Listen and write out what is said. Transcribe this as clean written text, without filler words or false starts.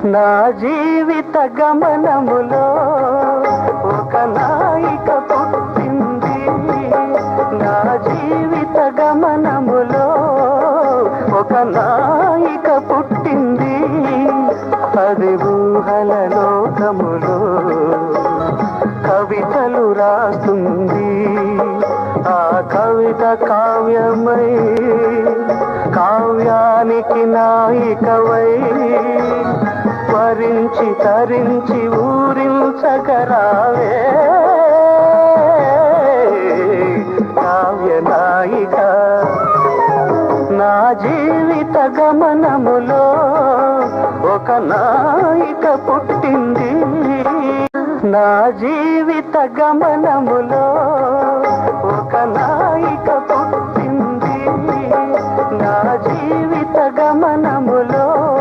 నా జీవిత గమనములో ఒక నాయిక పుట్టింది. నా జీవిత గమనములో ఒక నాయిక పుట్టింది. అది ఊహల లోకములో కవితలు రాస్తుంది. ఆ కవిత కావ్యమై కావ్యానికి నాయికవై వరించి తరించి ఊరించగరావే కావ్య నాయిక. నా జీవిత గమనములో ఒక నాయిక పుట్టింది. నా జీవిత గమనములో ఒక నాయిక పుట్టింది. నా జీవిత గమనములో